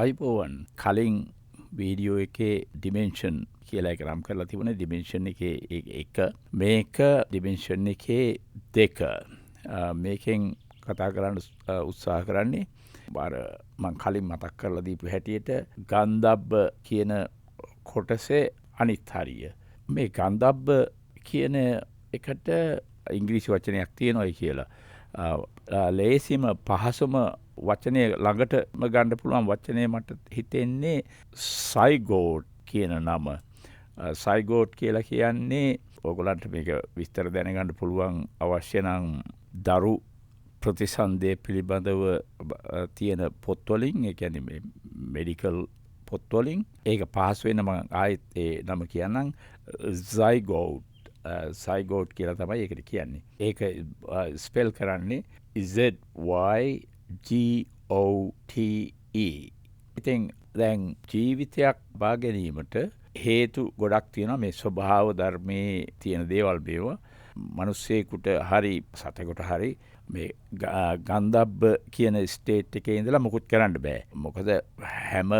අයිබෝවන් කලින් වීඩියෝ එකේ ඩිමෙන්ෂන් කියලා එක නම් කරලා තිබුණේ ඩිමෙන්ෂන් එකේ එක මේක ඩිමෙන්ෂන් එකේ දෙක මේකෙන් කතා කරන්න උත්සාහ කරන්නේ බාර මං කලින් මතක් කරලා දීපු හැටියට ගන්ධබ්බ කියන කොටසේ අනිත් හරිය මේ ගන්ධබ්බ කියන එකට ඉංග්‍රීසි වචනයක් තියෙනවායි කියලා ලේසිම පහසුම වචනය ළඟටම ගන්න පුළුවන් වචනය මට හිතෙන්නේ සයිගෝට් කියන නම. සයිගෝට් කියලා කියන්නේ ඔයගොල්ලන්ට මේක විස්තර දැනගන්න පුළුවන් අවශ්‍ය නම් දරු ප්‍රතිසන්දේ පිළිබඳව තියෙන පොත්වලින් ඒ කියන්නේ මේ මෙඩිකල් පොත්වලින් ඒක පහසු වෙන මම ආයෙත් ඒ නම කියන්නම් සයිගෝට් කියලා තමයි ඒකට කියන්නේ. ඒක ස්පෙල් කරන්නේ ZYGOTE. ඉතින් දැන් ජීවිතයක් බා ගැනීමට හේතු ගොඩක් තියෙනවා මේ ස්වභාව ධර්මයේ තියෙන දේවල් මේවා. මිනිස්සෙකුට හරි සතෙකුට හරි මේ ගන්ධබ්බ කියන ස්ටේට් එකේ ඉඳලා මුකුත් කරන්න බෑ. මොකද හැම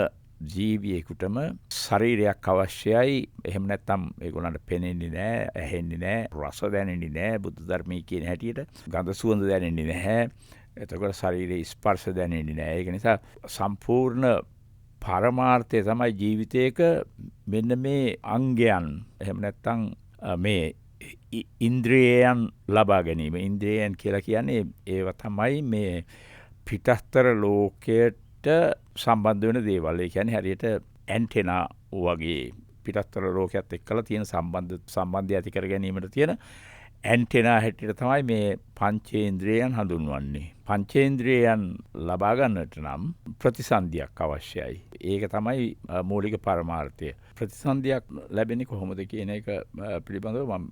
ජීවියෙකුටම ශරීරයක් අවශ්‍යයි. එහෙම නැත්නම් ඒගොල්ලන්ට පෙනෙන්නේ නැහැ, ඇහෙන්නේ නැහැ, රස දැනෙන්නේ නැහැ. බුදු ධර්මයේ කියන හැටියට ගඳ සුවඳ දැනෙන්නේ නැහැ. එතකොට ශරීරයේ ස්පර්ශ දැනෙන්නේ නැහැ. ඒක නිසා සම්පූර්ණ පරමාර්ථය තමයි ජීවිතයක මෙන්න මේ අංගයන් එහෙම නැත්නම් මේ ඉන්ද්‍රියයන් ලබා ගැනීම. ඉන්ද්‍රියයන් කියලා කියන්නේ ඒවා තමයි මේ පිටස්තර ලෝකයට සම්බන්ධ වෙන දේවල්. ඒ කියන්නේ හරියට ඇන්ටෙනා වගේ පිටස්තර ලෝකයක් එක්කලා තියෙන සම්බන්ධය ඇති කර ගැනීමට තියෙන ඇන්ටෙනා හැටියට තමයි මේ පංචේන්ද්‍රයන් හඳුන්වන්නේ. පංචේන්ද්‍රයන් ලබා ගන්නට නම් ප්‍රතිසන්දියක් අවශ්‍යයි. ඒක තමයි මූලික පරමාර්ථය. ප්‍රතිසන්දියක් ලැබෙන්නේ කොහොමද කියන එක පිළිබඳව මම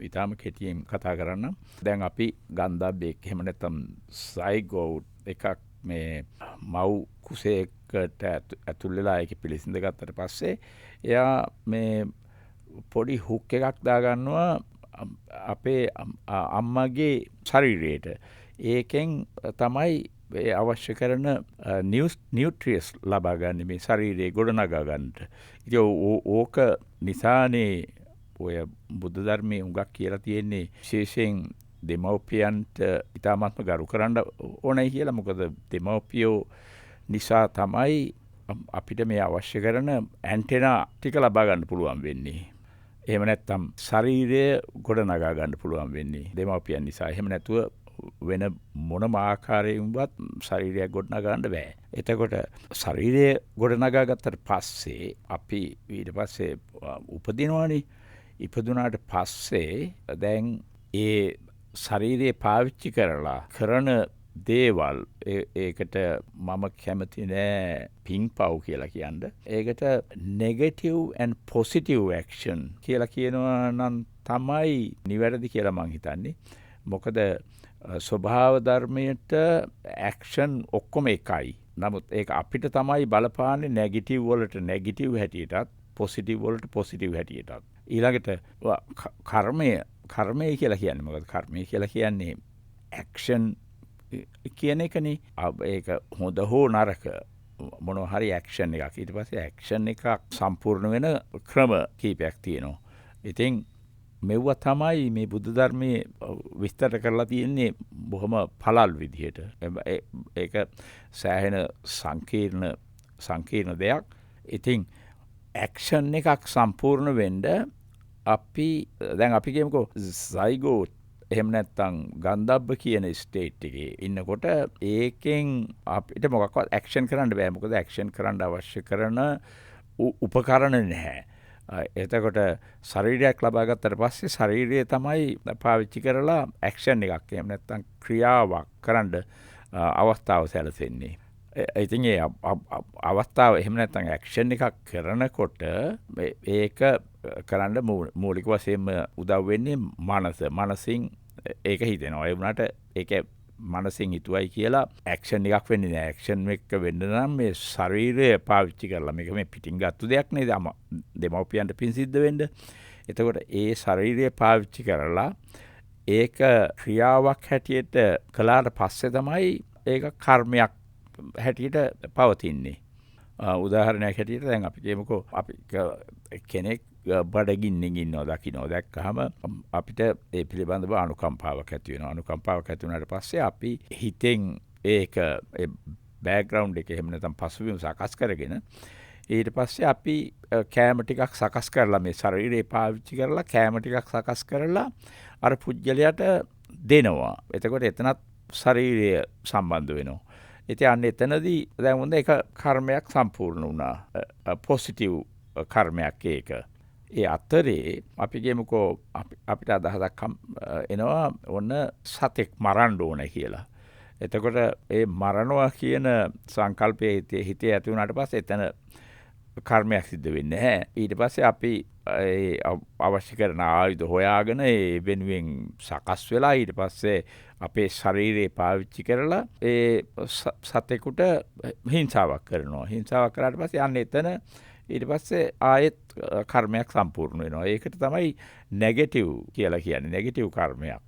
ඊටාම කෙටියෙන් කතා කරන්නම්. දැන් අපි ගන්ධබ්බෙක් එහෙම නැත්නම් සයිගෝට් එකක් මේ මව් කුසයකට ඇතුල් වෙලා ඒක පිළිසිඳ ගත්තට පස්සේ එයා මේ පොඩි හුක් එකක් දාගන්නවා අපේ අම්මගේ ශරීරයට. ඒකෙන් තමයි අවශ්‍ය කරන නියුට්‍රියස් ලබා ගන්න මේ ශරීරයේ ගොඩනගා ගන්නට. ඉතින් ඕක නිසානේ ඔය බුද්ධ ධර්මයේ උඟක් කියලා තියෙන්නේ විශේෂයෙන් දෙමව්පියන්ට ඉතාමත්ම ගරු කරන්න ඕනයි කියලා. මොකද දෙමව්පියෝ නිසා තමයි අපිට මේ අවශ්‍ය කරන ඇන්ටෙනා ටික ලබා ගන්න පුළුවන් වෙන්නේ. එහෙම නැත්නම් ශරීරය ගොඩනගා ගන්න පුළුවන් වෙන්නේ දෙමව්පියන් නිසා. එහෙම නැතුව වෙන මොනම ආකාරයෙන්වත් ශරීරයක් ගොඩනගා ගන්න බෑ. එතකොට ශරීරය ගොඩනගා ගත්තට පස්සේ අපි ඊට පස්සේ උපදිනවානේ. ඉපදුනාට පස්සේ දැන් ඒ ශරීරය පාවිච්චි කරලා කරන දේවල් ඒකට මම කැමති නෑ පිංපව් කියලා කියන්න. ඒකට negative and positive action කියලා කියනවා නම් තමයි නිවැරදි කියලා මං හිතන්නේ. මොකද ස්වභාව ධර්මයට action ඔක්කොම එකයි. නමුත් ඒක අපිට තමයි බලපාන්නේ negative වලට negative හැටියටත් positive වලට positive හැටියටත්. ඊළඟට කර්මය කියලා කියන්නේ මොකද? කර්මය කියලා කියන්නේ action කියන එකනේ. ඒක හොඳ හෝ නරක මොනවා හරි ඇක්ෂන් එකක්. ඊට පස්සේ ඇක්ෂන් එකක් සම්පූර්ණ වෙන ක්‍රම කීපයක් තියෙනවා. ඉතින් මෙව්ව තමයි මේ බුදු ධර්මයේ විස්තර කරලා තියෙන්නේ බොහොම පළල් විදිහට. ඒක සෑහෙන සංකීර්ණ දෙයක්. ඉතින් ඇක්ෂන් එකක් සම්පූර්ණ වෙන්න අපි දැන් අපි කියමුකෝ සයිගෝට් එහෙම නැත්නම් ගන්ධබ්බ කියන ස්ටේට් එකේ ඉන්නකොට ඒකෙන් අපිට මොකක්වත් ඇක්ෂන් කරන්න බෑ. මොකද ඇක්ෂන් කරන්න අවශ්‍ය කරන උපකරණ නැහැ. එතකොට ශරීරයක් ලබා ගත්තට පස්සේ ශරීරය තමයි පාවිච්චි කරලා ඇක්ෂන් එකක් එහෙම නැත්නම් ක්‍රියාවක් කරන්න අවස්ථාව සැලසෙන්නේ. ඉතින් ඒ අවස්ථාව එහෙම නැත්නම් ඇක්ෂන් එකක් කරනකොට ඒක කරන්න මූලික වශයෙන්ම උදව් වෙන්නේ මනසින් ඒක හිතෙනවා. ඒ වුණාට ඒක මනසින් හිතුවයි කියලා ඇක්ෂන් එකක් වෙන්නේ නැහැ. ඇක්ෂන් එක වෙන්න නම් මේ ශරීරය පාවිච්චි කරලා මේක මේ පිටින් ගත්තු දෙයක් නේද? දෙමව්පියන්ට පින් සිද්ධ වෙන්න. එතකොට ඒ ශරීරය පාවිච්චි කරලා ඒක ක්‍රියාවක් හැටියට කළාට පස්සේ තමයි ඒක කර්මයක් හැටියට පවතින්නේ. උදාහරණයක් හැටියට දැන් අපි කියමුකෝ අපි කෙනෙක් බඩගින්නෙන් ඉන්නවා දකින්නවා දැක්කහම අපිට ඒ පිළිබඳව අනුකම්පාවක් ඇති වෙනවා. අනුකම්පාවක් ඇති වුණාට පස්සේ අපි හිතෙන් ඒක බෑග්‍රවුන්ඩ් එක එහෙම නැත්නම් පසුබිම සකස් කරගෙන ඊට පස්සේ අපි කෑම ටිකක් සකස් කරලා මේ ශරීරේ පාවිච්චි කරලා කෑම ටිකක් සකස් කරලා අර පුජ්‍යලයට දෙනවා. එතකොට එතනත් ශරීරය සම්බන්ධ වෙනවා. ඉතින් අන්න එතනදී දැන් මොඳ එක කර්මයක් සම්පූර්ණ වුණා. පොසිටිව් කර්මයක් ඒක. ඒ අතරේ අපි කියමුකෝ අපිට අදහසක් එනවා ඔන්න සතෙක් මරන්න ඕන කියලා. එතකොට ඒ මරණවා කියන සංකල්පයේ හිතේ ඇති වුණාට පස්සේ එතන කර්මයක් සිද්ධ වෙන්නේ නැහැ. ඊට පස්සේ අපි අවශ්‍ය කරන ආයුධ හොයාගෙන ඒ වෙනුවෙන් සකස් වෙලා ඊට පස්සේ අපේ ශරීරේ පාවිච්චි කරලා ඒ සතෙකුට හිංසාවක් කරනවා. හිංසාවක් කරාට පස්සේ යන්න එතන ඊට පස්සේ ආයෙත් කර්මයක් සම්පූර්ණ වෙනවා. ඒකට තමයි නෙගටිව් කියලා කියන්නේ. නෙගටිව් කර්මයක්.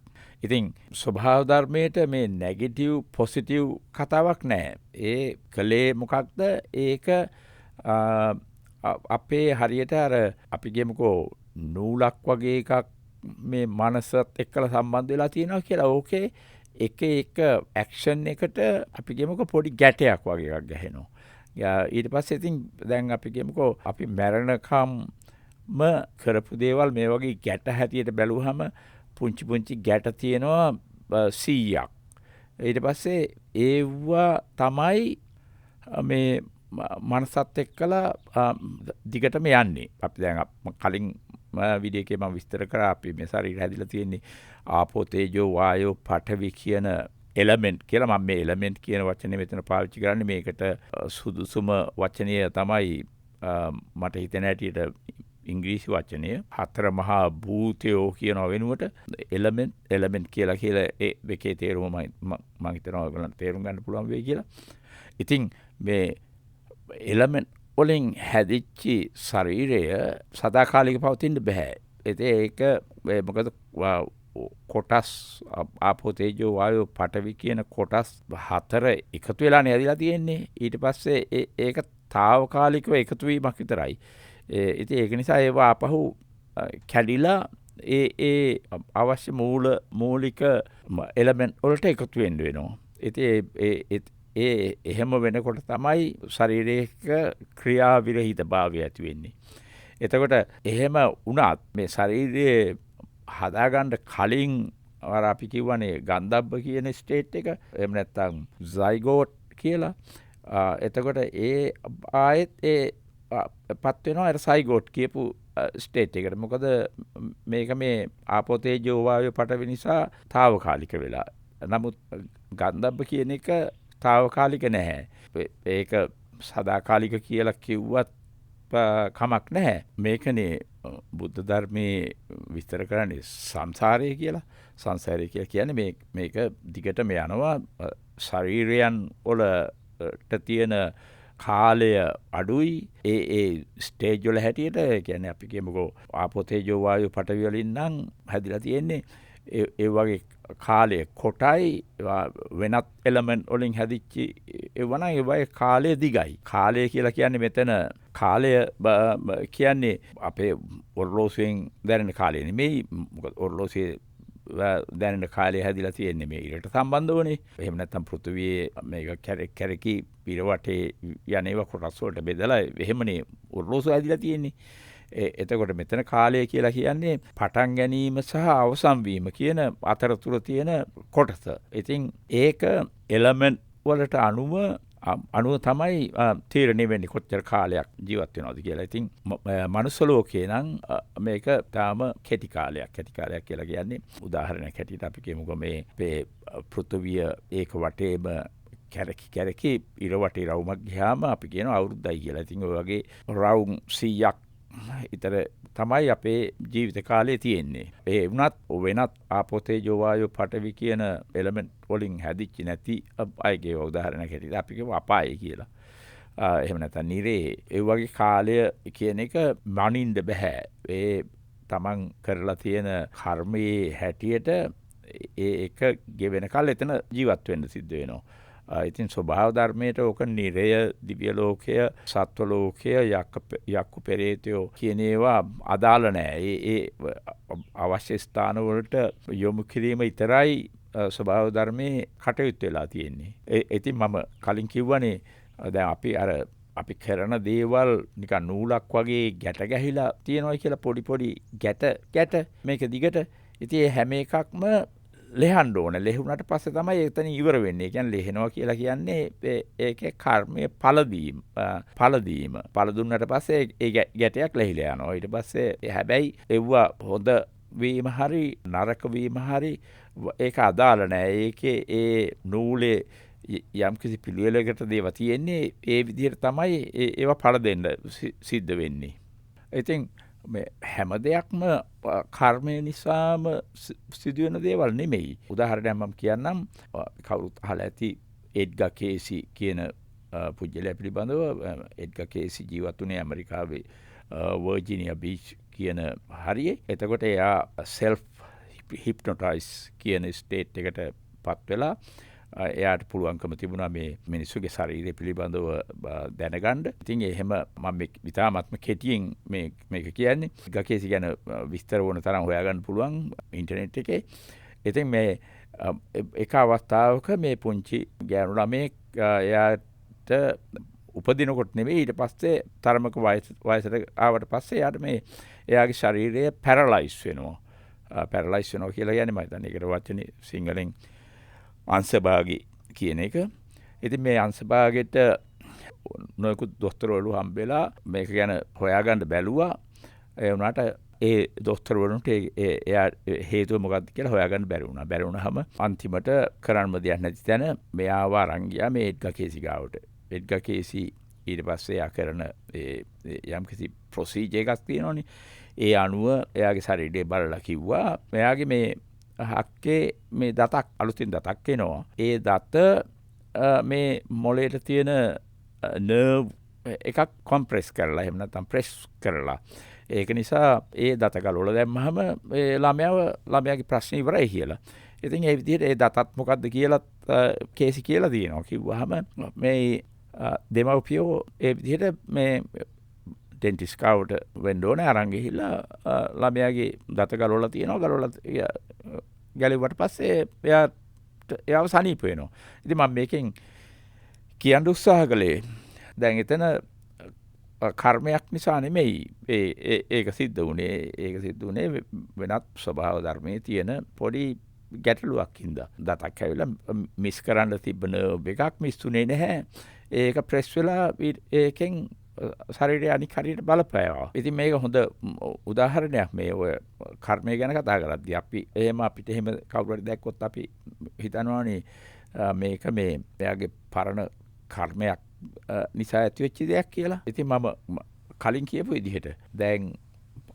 ඉතින් ස්වභාව ධර්මයට මේ නෙගටිව් පොසිටිව් කතාවක් නැහැ. ඒ කලේ මොකක්ද? ඒක අපේ හරියට අර අපි කියමුකෝ නූලක් වගේ එකක් මේ මනසත් එක්කලා සම්බන්ධ වෙලා තියෙනවා කියලා. ඕකේ එක ඇක්ෂන් එකට අපි කියමුකෝ පොඩි ගැටයක් වගේ එකක් ගහනවා. ඊට පස්සේ ඉතින් දැන් අපි කියමුකෝ අපි මැරෙනකම්ම කරපු දේවල් මේ වගේ ගැට හැටියට බැලුවහම පුංචි ගැට තියෙනවා 100ක්. ඊට පස්සේ ඒවා තමයි මේ මනසත් එක්කලා දිගටම යන්නේ. අපි දැන් කලින් වීඩියෝ එකේ මම විස්තර කරා අපි මේ ශරීරය හැදිලා තියෙන්නේ ආපෝ තේජෝ වායෝ පඨවි කියන එලමන්ට් කියලා. මම මේ එලමන්ට් කියන වචනේ මෙතන පාවිච්චි කරන්නේ මේකට සුදුසුම වචනය තමයි මට හිතෙන හැටියට ඉංග්‍රීසි වචනය හතර මහා භූතයෝ කියන වෙනුවට එලමන්ට් කියලා ඒ දෙකේ තේරුම මම හිතනවා ඔයගොල්ලන්ට තේරුම් ගන්න පුළුවන් වෙයි කියලා. ඉතින් මේ එලමන්ට් වලින් හැදිච්ච ශරීරය සදාකාලික පවතින්න බෑ. ඒක මොකද කොටස් ආපෝ තේජෝ වායෝ පඨවි කියන කොටස් 4 එකතු වෙලානේ හැදිලා තියෙන්නේ. ඊට පස්සේ ඒක తాවකාලිකව එකතු වීමක් විතරයි. ඉතින් ඒක නිසා ඒවා ආපහු කැඩිලා ඒ අවශ්‍ය මූලික එලමන්ට් වලට එකතු වෙන්න වෙනවා. ඉතින් එහෙම වෙනකොට තමයි ශරීරයක ක්‍රියා විරහිත භාවය ඇති වෙන්නේ. එතකොට එහෙම වුණත් මේ ශරීරයේ හදාගන්න කලින් අර අපි කියවනේ ගන්ධබ්බ කියන ස්ටේට් එක එහෙම නැත්නම් සයිගෝට් කියලා. එතකොට ආයෙත් පත් වෙනවා අර සයිගෝට් කියපු ස්ටේට් එකට. මොකද මේක මේ ආපෝ තේජෝ වායෝ පඨවි නිසා తాවකාලික වෙලා. නමුත් ගන්ධබ්බ කියන එක තාවකාලික නැහැ. ඒක සදාකාලික කියලා කිව්වත් කමක් නැහැ. මේකනේ බුද්ධ ධර්මයේ විස්තර කරන්නේ සංසාරය කියලා. සංසාරය කියලා කියන්නේ මේක දිගටම යනවා. ශරීරයන් වලට තියෙන කාලය අඩුයි. ඒ ස්ටේජ් වල හැටියට කියන්නේ අපි කියමුකෝ ආපෝ තේජෝ වායෝ පඨවි වලින් නම් හැදිලා තියෙන්නේ ඒ වගේ කාලය කොටයි වෙනත් එලමන්ට් වලින් හැදිච්ච ඒවනම් ඒවයි කාලය දිගයි. කාලය කියලා කියන්නේ මෙතන කාලය කියන්නේ අපේ ඔර්ලෝසුවෙන් දැනෙන කාලය නෙමෙයි. මොකද ඔර්ලෝසුවේ දැනෙන කාලය හැදිලා තියෙන්නේ මේ ඉරට සම්බන්ධවනේ. එහෙම නැත්නම් පෘථිවියේ මේක කැරකි ඉර වටේ යන ඒවා කොටස් වලට බෙදලා එහෙමනේ ඔර්ලෝසුව හැදිලා තියෙන්නේ. එතකොට මෙතන කාලය කියලා කියන්නේ පටන් ගැනීම සහ අවසන් වීම කියන අතරතුර තියෙන කොටස. ඉතින් ඒක එලමන්ට් වලට අනුව තමයි තීරණය වෙන්නේ කොච්චර කාලයක් ජීවත් වෙනවද කියලා. ඉතින් මනුස්ස ලෝකේ නම් මේක තාම කෙටි කාලයක්. කෙටි කාලයක් කියලා කියන්නේ උදාහරණයක් හැටියට අපි කියමුකෝ මේ පෘථිවිය ඒක වටේම කැරකි ඉර වටේ රවුමක් ගියාම අපි කියනවා අවුරුද්දයි කියලා. ඉතින් ඔය වගේ රවුම් 100ක් ඉතර තමයි අපේ ජීවිත කාලේ තියෙන්නේ. ඒ වුණත් වෙනත් ආපෝ තේජෝ වායෝ පඨවි කියන එලමන්ට් වලින් හැදිච්ච නැති අයගේ උදාහරණයක් හැටියට අපි කියමු අපාය කියලා. එහෙම නැත්නම් නිරේ. ඒ වගේ කාලය කියන එක මනින්න බෑ. ඒ තමන් කරලා තියෙන කර්මයේ හැටියට ඒක ගෙවෙන කල් එතන ජීවත් වෙන්න සිද්ධ වෙනවා. ඉතින් ස්වභාව ධර්මයට ඕක නිරය දිව්‍ය ලෝකය සත්ව ලෝකය යක්කු පෙරේතයෝ කියන ඒවා අදාළ නෑ. ඒ අවශ්‍ය ස්ථානවලට යොමු කිරීම විතරයි ස්වභාව ධර්මයේ කටයුතු වෙලා තියෙන්නේ. ඉතින් මම කලින් කිව්වනේ දැන් අපි කරන දේවල් නිකන් නූලක් වගේ ගැට ගැහිලා තියෙනවා කියලා පොඩි ගැට මේක දිගට. ඉතින් හැම එකක්ම ලෙහන්න ඕන. ලෙහුණට පස්සේ තමයි එතන ඉවර වෙන්නේ. කියන්නේ ලෙහෙනවා කියලා කියන්නේ ඒකේ කර්මයේ පළදීම. පළ දුන්නට පස්සේ ඒ ගැටයක් ලෙහිලා යනවා. ඊට පස්සේ හැබැයි එව්වා හොඳ වීම හරි නරක වීම හරි ඒක අදාළ නෑ. ඒකේ ඒ නූලේ යම්කිසි පිළිවෙලකට දේව තියෙන්නේ ඒ විදිහට තමයි ඒවා පළ දෙන්න සිද්ධ වෙන්නේ. ඉතින් හැම දෙයක්ම කර්මය නිසාම සිදුවෙන දේවල් නෙමෙයි. උදාහරණයක් මම කියන්නම්. කවුරුත් අහලා ඇති එඩ්ගර් කේසි කියන පුජ්‍යලයා පිළිබඳව. එඩ්ගර් කේසි ජීවත් වුණේ ඇමරිකාවේ වර්ජිනියා බීච් කියන හරියේ. එතකොට එයා self hypnotize කියන ස්ටේට් එකට පත් වෙලා එයාට පුළුවන්කම තිබුණා මේ මිනිස්සුගේ ශරීරය පිළිබඳව දැනගන්න. ඉතින් එහෙම මම ඉතාමත්ම කෙටියෙන් මේක කියන්නේ. ගකේසි ගැන විස්තර වුණ තරම් හොයාගන්න පුළුවන් ඉන්ටර්නෙට් එකේ. ඉතින් මේ එක අවස්ථාවක මේ පුංචි ගෑනු ළමයෙක් එයාට උපදිනකොට නෙවෙයි ඊට පස්සේ තරමක වයසට ආවට පස්සේ එයාට මේ එයාගේ ශරීරය පැරලයිස් වෙනවා. පැරලයිස් වෙනවා කියලා කියන්නේ මම හිතන්නේ ඒකට වචනේ සිංහලෙන් අංශභාගී කියන එක. ඉතින් මේ අංශභාගයට නොයෙකුත් දොස්තරවරු හම්බෙලා මේක ගැන හොයාගන්න බැලුවා. ඒ වුණාට ඒ දොස්තරවරුන්ට එයා හේතුව මොකක්ද කියලා හොයාගන්න බැරි වුණා. බැරි වුණාම අන්තිමට කරන්න දෙයක් නැති තැන මෙයාව අරන් ගියා මේ එඩ්ගර් කේසි ගාවට. එඩ්ගර් කේසි ඊට පස්සේ එයා කරන යම්කිසි ප්‍රොසීජර් එකක් තියෙනවනේ. ඒ අනුව එයාගේ ශරීරය බලලා කිව්වා එයාගේ මේ හක්කේ මේ දතක් අලුතින් දතක් එනවා. ඒ දත මේ මොළයට තියෙන නර්ව් එකක් කොම්ප්‍රෙස් කරලා එහෙම නැත්නම් ප්‍රෙස් කරලා. ඒක නිසා ඒ දත ගලවලා දැම්මහම ඒ ළමයාගේ ප්‍රශ්නේ ඉවරයි කියලා. ඉතින් ඒ විදිහට ඒ දතත් මොකද්ද කියලා කේසි කියලා තියෙනවා. කිව්වහම මේ දෙමව්පියෝ ඒ විදිහට මේ ඩෙන්ටිස් කවට වෙන්න ඕනේ අරන් ගිහිල්ලා ළමයාගේ දත ගලවලා තියෙනවා. ගලවලා ගැලෙව්වට පස්සේ එයාව සනීප වෙනවා. ඉතින් මම මේකෙන් කියන්න උත්සාහ කළේ දැන් එතන කර්මයක් නිසා නෙමෙයි ඒක සිද්ධ වුණේ. ඒක සිද්ධ වුණේ වෙනත් ස්වභාව ධර්මයේ තියෙන පොඩි ගැටලුවක් හින්දා. දතක් ඇවිල්ලා මිස් කරන්න තිබ්බ නර්ව් එකක් මිස්ුනේ නැහැ. ඒක ප්‍රෙස් වෙලා ඒකෙන් ශරීරය අනික් හරියට බලපෑවා. ඉතින් මේක හොඳ උදාහරණයක් මේ ඔය කර්මය ගැන කතා කරද්දී අපිට එහෙම කවුරු හරි දැක්කොත් අපි හිතනවානේ මේක මේ එයාගේ පරණ කර්මයක් නිසා ඇතිවෙච්ච දෙයක් කියලා. ඉතින් මම කලින් කියපු විදිහට දැන්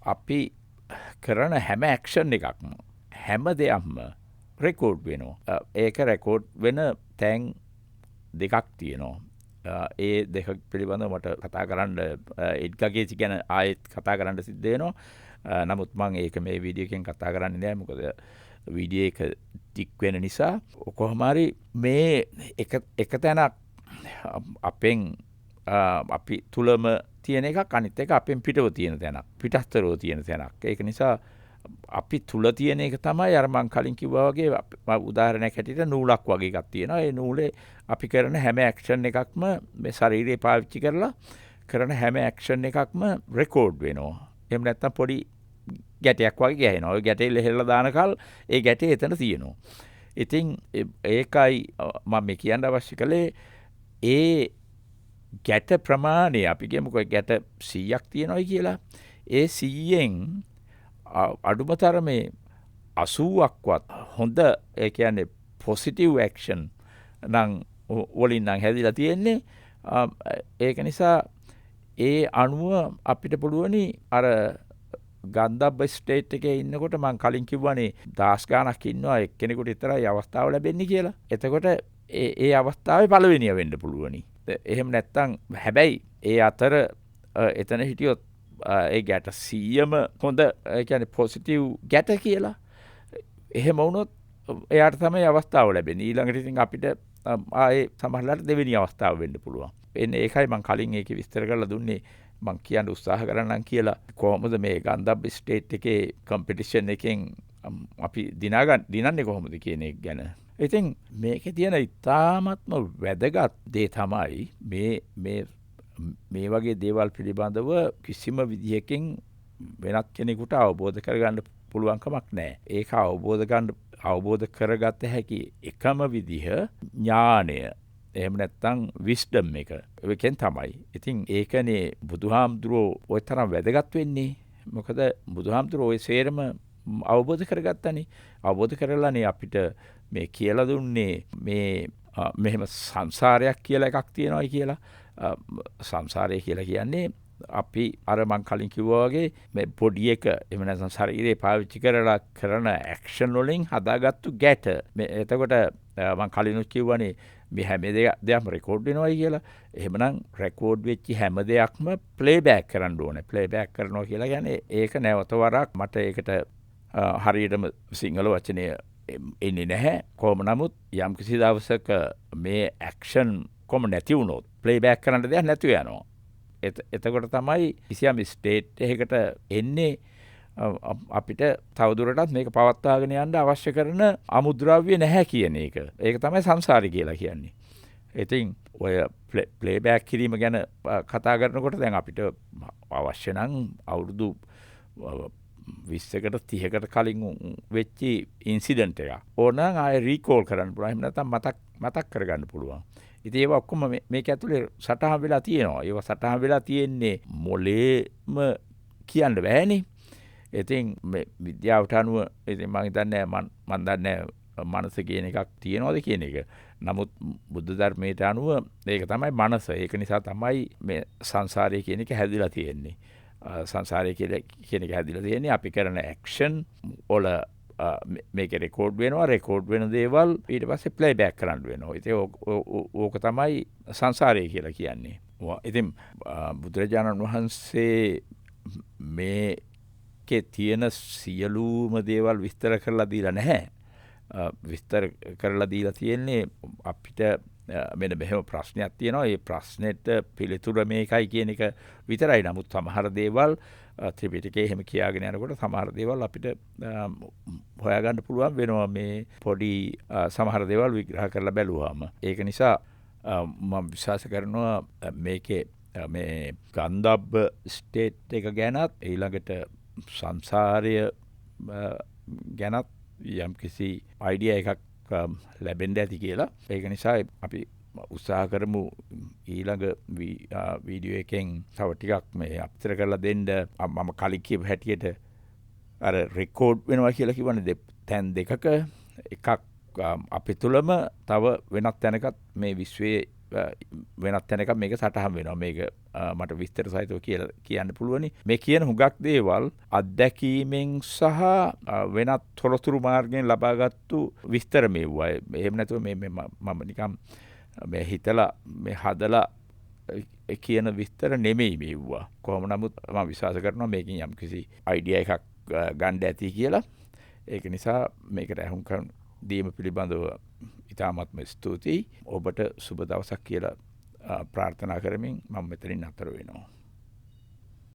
අපි කරන හැම ඇක්ෂන් එකක්ම හැම දෙයක්ම රෙකෝඩ් වෙනවා. ඒක රෙකෝඩ් වෙන තැන් දෙකක් තියෙනවා. ඒ දෙක පිළිබඳව මට කතා කරන්න එඩ්ගර් කේසි ගැන ආයෙත් කතා කරන්න සිද්ධ වෙනවා. නමුත් මම ඒක මේ වීඩියෝ එකෙන් කතා කරන්නේ නැහැ. මොකද වීඩියෝ එක ටික් වෙන නිසා. කොහොම හරි මේ එක තැනක් අපෙන් අපි තුලම තියෙන එකක් අනිත් එක අපෙන් පිටව තියෙන තැනක්. පිටස්තරව තියෙන තැනක්. ඒක නිසා අපි තුල තියෙන එක තමයි අර මං කලින් කිව්වා වගේ උදාහරණයක් හැටියට නූලක් වගේ එකක් තියෙනවා. ඒ නූලේ අපි කරන හැම ඇක්ෂන් එකක්ම මේ ශරීරය පාවිච්චි කරලා කරන හැම ඇක්ෂන් එකක්ම රෙකෝඩ් වෙනවා. එහෙම නැත්නම් පොඩි ගැටයක් වගේ ගහනවා. ඔය ගැටේ ලෙහෙලා දානකල් ඒ ගැටේ එතන තියෙනවා. ඉතින් ඒකයි මම මේ කියන්න අවශ්‍ය කළේ ඒ ගැට ප්‍රමාණය අපි කියමුකෝ ගැට 100ක් තියෙනවායි කියලා. ඒ 100න් අඩුම තරමේ 80ක්වත් හොඳ ඒ කියන්නේ පොසිටිව් ඇක්ෂන් නම් වලින් නම් හැදිලා තියෙන්නේ. ඒක නිසා ඒ අණුව අපිට පුළුවනි අර ගන්ධබ්බ ස්ටේට් එකේ ඉන්නකොට මම කලින් කිව්වනේ 10 ගාණක් ඉන්නවා එක්කෙනෙකුට විතරයි අවස්ථාව ලැබෙන්නේ කියලා. එතකොට ඒ අවස්ථාවේ පළවෙනිය වෙන්න පුළුවනි. එහෙම නැත්නම් හැබැයි ඒ අතර එතන හිටියොත් ඒ ගැට 100ම හොඳ ඒ කියන්නේ පොසිටිව් ගැට කියලා. එහෙම වුණොත් එයාට තමයි අවස්ථාව ලැබෙන්නේ. ඊළඟට ඉතින් අපිට ආයේ සමහරවිට දෙවෙනි අවස්ථාව වෙන්න පුළුවන්. එන්නේ ඒකයි මම කලින් ඒකේ විස්තර කරලා දුන්නේ මං කියන්න උත්සාහ කරන්නම් කියලා කොහොමද මේ ගන්ධබ් ස්ටේට් එකේ කම්පිටිෂන් එකෙන් අපි දිනන්නේ කොහොමද කියන එක ගැන. ඉතින් මේකේ තියෙන ඉතාමත්ම වැදගත් දේ තමයි මේ වගේ දේවල් පිළිබඳව කිසිම විදිහකින් වෙනත් කෙනෙකුට අවබෝධ කරගන්න පුළුවන්කමක් නැහැ. ඒක අවබෝධ කරගත හැකි එකම විදිහ ඥානය. එහෙම නැත්තම් විස්ඩම් එක. ඒකෙන් තමයි. ඉතින් ඒකනේ බුදුහාමුදුරුවෝ ওই තරම් වැදගත් වෙන්නේ. මොකද බුදුහාමුදුරුවෝ ඔය සේරම අවබෝධ කරගත්තනේ. අවබෝධ කරලානේ අපිට මේ කියලා දුන්නේ මේ මෙහෙම සංසාරයක් කියලා එකක් තියෙනවායි කියලා. සංසාරය කියලා කියන්නේ අපි අර මං කලින් කිව්වා වගේ මේ බොඩි එක එහෙම නැත්නම් ශරීරය පාවිච්චි කරලා කරන ඇක්ෂන් වලින් හදාගත්තු ගැට. එතකොට මං කලිනුත් කිව්වනේ මේ හැම දෙයක්ම රෙකෝඩ් වෙනවයි කියලා. එහෙමනම් රෙකෝඩ් වෙච්ච හැම දෙයක්ම ප්ලේබෑක් කරන්න ඕනේ. ප්ලේබෑක් කරනවා කියලා කියන්නේ ඒක නැවත වරක් මට ඒකට හරියටම සිංහල වචනය එන්නේ නැහැ. කොහොම නමුත් යම් කිසි දවසක මේ ඇක්ෂන් කොම නැති වුණොත් ප්ලේබෑක් කරන්න දෙයක් නැතුව යනවා. එතකොට තමයි කිසියම් ස්ටේට් එකකට එන්නේ අපිට තවදුරටත් මේක පවත්වාගෙන යන්න අවශ්‍ය කරන අමුද්‍රව්‍ය නැහැ කියන එක. ඒක තමයි සංසාරي කියලා කියන්නේ. ඉතින් ඔය ප්ලේබෑක් කිරීම ගැන කතා කරනකොට දැන් අපිට අවශ්‍ය නම් අවුරුදු 20කට 30කට කලින් වෙච්ච ඉන්සිඩන්ට් එකක්. ඕනනම් ආයෙ රීකෝල් කරන්න පුළුවන්. එහෙම නැත්නම් මතක් කරගන්න පුළුවන්. ඉතින් ඒවා ඔක්කොම මේක ඇතුලේ සටහන් වෙලා තියෙනවා. ඒවා සටහන් වෙලා තියෙන්නේ මොලේම කියන්න බෑනේ. ඉතින් මේ විද්‍යාවට අනුව ඉතින් මම හිතන්නේ මම දන්නේ මනස කියන එකක් තියෙනවද කියන එක. නමුත් බුද්ධ ධර්මයට අනුව ඒක තමයි මනස. ඒක නිසා තමයි මේ සංසාරය කියන එක හැදිලා තියෙන්නේ. සංසාරය කියන එක හැදිලා තියෙන්නේ අපි කරන ඇක්ෂන් වල මේක රෙකෝඩ් වෙනවා. රෙකෝඩ් වෙන දේවල් ඊට පස්සේ ප්ලේබෑක් කරන්න වෙනවා. ඉතින් ඕක තමයි සංසාරය කියලා කියන්නේ. ඉතින් බුදුරජාණන් වහන්සේ මේකේ තියෙන සියලුම දේවල් විස්තර කරලා දීලා නැහැ. විස්තර කරලා දීලා තියෙන්නේ අපිට මෙන්න මෙහෙම ප්‍රශ්නයක් තියෙනවා. ඒ ප්‍රශ්නෙට පිළිතුර මේකයි කියන එක විතරයි. නමුත් සමහර දේවල් ත්‍රිපිටකයේ එහෙම කියාගෙන යනකොට සමහර දේවල් අපිට හොයාගන්න පුළුවන් වෙනවා මේ පොඩි සමහර දේවල් විග්‍රහ කරලා බැලුවාම. ඒක නිසා මම විශ්වාස කරනවා මේකේ මේ ගන්ධබ්බ ස්ටේට් එක ගැනත් ඊළඟට සංසාරය ගැනත් යම් කිසි අයිඩියා එකක් ලැබෙන්න ඇති කියලා. ඒක නිසා අපි උත්සාහ කරමු ඊළඟ වීඩියෝ එකෙන් තව ටිකක් මේ අපතර කරලා දෙන්න. මම කලින් කියපු හැටියට අර රෙකෝඩ් වෙනවා කියලා කිව්වනේ තැන් දෙකක එකක් අපි තුලම තව වෙනත් තැනකත් මේ විශ්වයේ වෙනත් තැනක මේක සටහන් වෙනවා. මේක මට විස්තර සහිතව කියලා කියන්න පුළුවනි. මේ කියන හුඟක් දේවල් අත්දැකීමෙන් සහ වෙනත් තොරතුරු මාර්ගයෙන් ලබාගත්තු විස්තර මෙව්වා. එහෙම නැතුව මම නිකම් මේ හිතලා මේ හදලා කියන විස්තර නෙමෙයි මෙව්වා. කොහොම නමුත් මම විශ්වාස කරනවා මේකෙන් යම්කිසි අයිඩියා එකක් ගන්න ඇති කියලා. ඒක නිසා මේකට අහුම්කම් දීම පිළිබඳව ඉතාමත්ම ස්තුතියි. ඔබට සුබ දවසක් කියලා ප්‍රාර්ථනා කරමින් මම මෙතනින් අතර වෙනවා.